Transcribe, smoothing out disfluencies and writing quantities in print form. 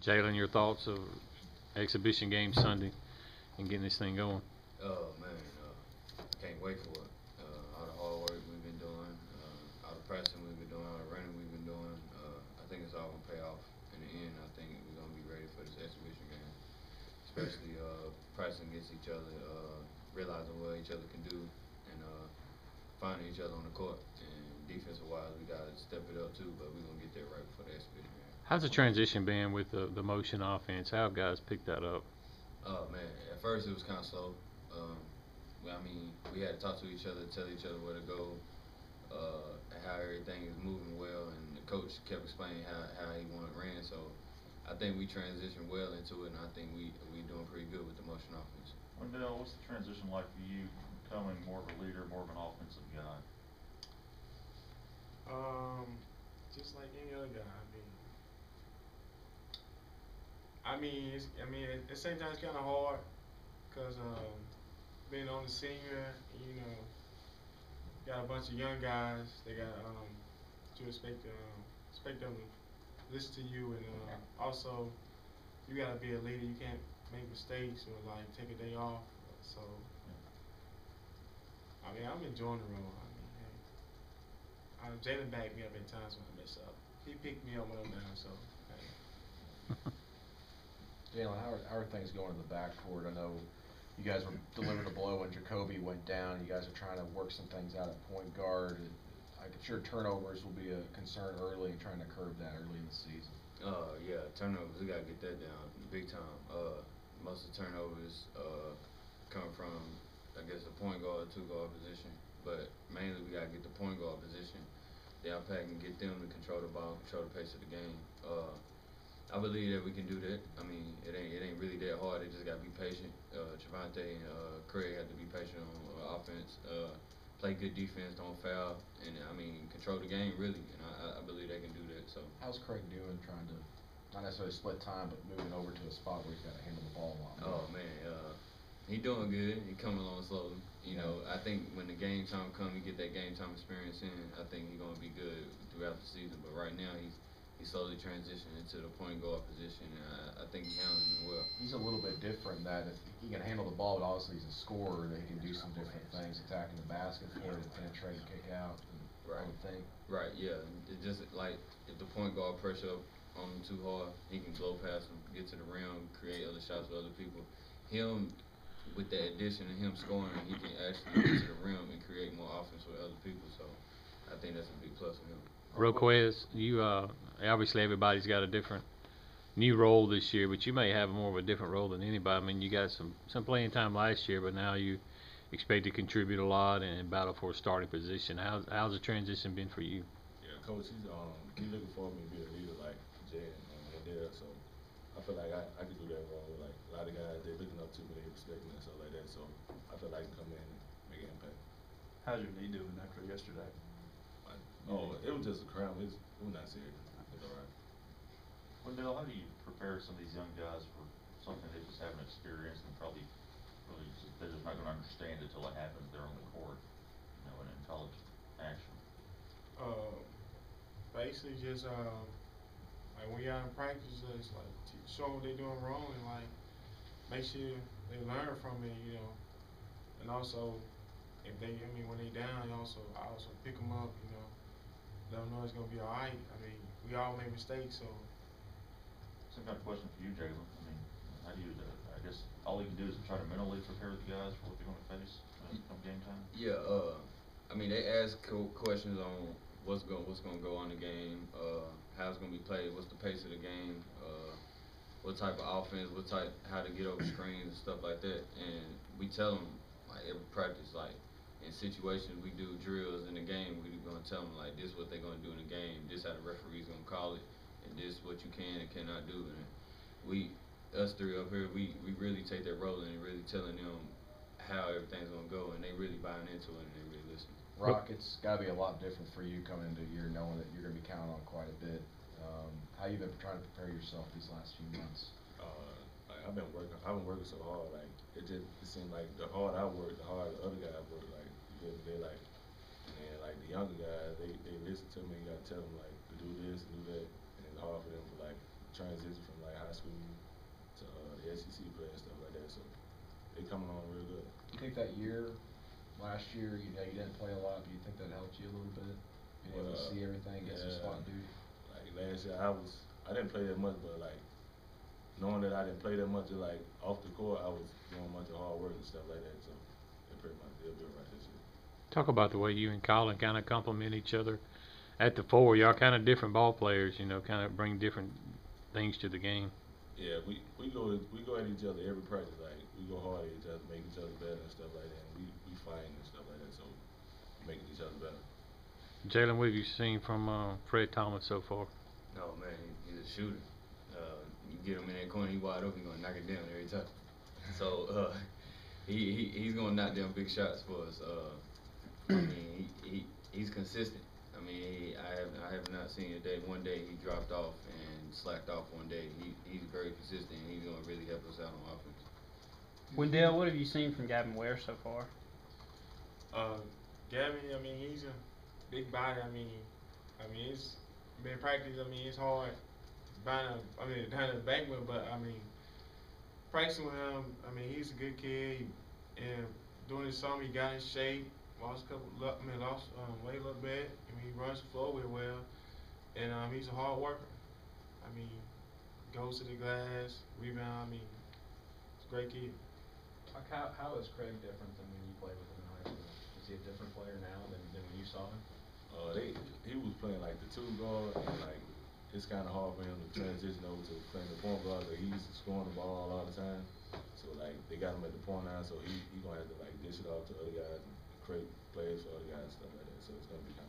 Jalen, your thoughts of exhibition game Sunday and getting this thing going? Oh man, can't wait for it. All the hard work we've been doing, all the pressing we've been doing, all the running we've been doing. I think it's all gonna pay off in the end. I think we're gonna be ready for this exhibition game, especially pressing against each other, realizing what each other can do, and finding each other on the court. And defensive wise, we gotta step it up too, but we're gonna get there right before the exhibition game. How's the transition been with the motion offense? How have guys picked that up? Oh man, at first it was kind of slow. Um, I mean, we had to talk to each other, tell each other where to go, and how everything is moving well. And the coach kept explaining how he wanted ran. So I think we transitioned well into it, and I think we doing pretty good with the motion offense. Wendell, what's the transition like for you becoming more of a leader, more of an offensive guy? Um, just like any other guy. At the same time, it's kind of hard because being on the senior, got a bunch of young guys. They got to expect them to listen to you, and also you gotta be a leader. You can't make mistakes or like take a day off. So I'm enjoying the role. Jalen backed me up at times when I mess up. He picked me up when I'm down. So. Hey. Jalen, how are things going in the backcourt? I know you guys were delivering a blow when Jacoby went down. You guys are trying to work some things out at point guard. I'm sure turnovers will be a concern early and trying to curb that early in the season. Yeah, turnovers. We gotta get that down big time. Most of the turnovers come from, I guess, the point guard, two guard position. But mainly we gotta get the point guard position down pat and get them to control the ball, control the pace of the game. I believe that we can do that. I mean, it ain't really that hard. They just gotta be patient. Javante and Craig have to be patient on offense. Play good defense, don't foul, and I mean control the game really. And I believe they can do that. So how's Craig doing trying to not necessarily split time, but moving over to a spot where he's got to handle the ball a lot more? Oh man, he doing good. He coming along slowly. I think when the game time comes, he get that game time experience in. I think he's gonna be good throughout the season. But right now he's slowly transitioning into the point guard position, and I think he's handling it well. He's a little bit different in that if he can handle the ball, but obviously he's a scorer that he can do some different things, attacking the basket for it, penetrate, kick out. Right. I would think. Right. Yeah. It just like if the point guard pressure on him too hard, he can blow past him, get to the rim, create other shots for other people. Him with that addition of him scoring, he can actually get to the rim and create more offense with other people. So I think that's a big plus for him. Roquez, you obviously everybody's got a different new role this year, but you may have more of a different role than anybody. I mean, you got some playing time last year, but now you expect to contribute a lot and battle for a starting position. How's the transition been for you? Yeah, coach, he's looking for me to be a leader like Jay and Wendell. So I feel like I can do that role. Like a lot of guys, they're looking up to me, they respect me and stuff like that. So I feel like I can come in and make an impact. How's your knee doing after yesterday? It was just a crown. It was not serious. It's all right. Wendell, how do you prepare some of these young guys for something they just haven't experienced and probably really they're just not going to understand it until it happens there on the court, in college action? Basically just like when you're out in practice, it's like show what they're doing wrong and like make sure they learn from it, and also if when they down, I also pick them up, let them know it's gonna be all right. We all make mistakes, so. Some kind of question for you, Jalen. How do you? I guess all you can do is try to mentally prepare the guys for what they're going to face come game time. Yeah. They ask questions on what's going to go on the game, how it's going to be played, what's the pace of the game, what type of offense, how to get over screens and stuff like that. And we tell them like every practice, like in situations we do drills in the game, we're going to tell them like this is what they're going to do in the game, this how the referee's going to call it, and this what you can and cannot do. And us three up here, we really take that role and really telling them how everything's going to go, and they really buying into it and they really listen. Rock, it's got to be a lot different for you coming into a year knowing that you're going to be counted on quite a bit. How you been trying to prepare yourself these last few months? I've been working so hard. Like it seemed like the harder I work, the harder the other guys work. Like they like, and like the younger guys, they listen to me. You gotta tell them like to do this and do that, and it's hard for them to like transition from like high school to the SEC play and stuff like that. So they coming on real good. You think that year, last year, you know, you didn't play a lot, but you think that helped you a little bit? Being able to see everything, get some spot duty? Like last year, I didn't play that much, but like knowing that I didn't play that much, like off the court, I was doing much of hard work and stuff like that. So it pretty much they'll be alright this year. Talk about the way you and Colin kind of complement each other at the four. Y'all kind of different ball players, you know, kind of bring different things to the game. Yeah, we go at each other every practice. Like we go hard at each other, make each other better and stuff like that. And we fight and stuff like that, so making each other better. Jalen, what have you seen from Fred Thomas so far? No man, he's a shooter. You get him in that corner, he wide open, he's gonna knock it down every time. So he's gonna knock down big shots for us. I mean, he's consistent. I mean, I have not seen a day. One day he dropped off and slacked off. One day he's very consistent. And he's gonna really help us out on offense. Wendell, what have you seen from Gavin Ware so far? Gavin, I mean, he's a big body. I mean, it's been practice. I mean, it's hard. Down the backman, but I mean, practicing with him. I mean, he's a good kid. And during the summer, he got in shape. Lost weight a little bit. I mean, he runs the floor really well, and he's a hard worker. I mean, goes to the glass, rebound. I mean, he's a great kid. Like how is Craig different than when you played with him in high school? Is he a different player now than when you saw him? He was playing like the 2 guard, and like it's kind of hard for him to transition over to playing the point guard. But he's scoring the ball all the time, so like they got him at the point now, so he gonna have to like dish it off to other guys and create plays for other guys and stuff like that. So it's gonna be kind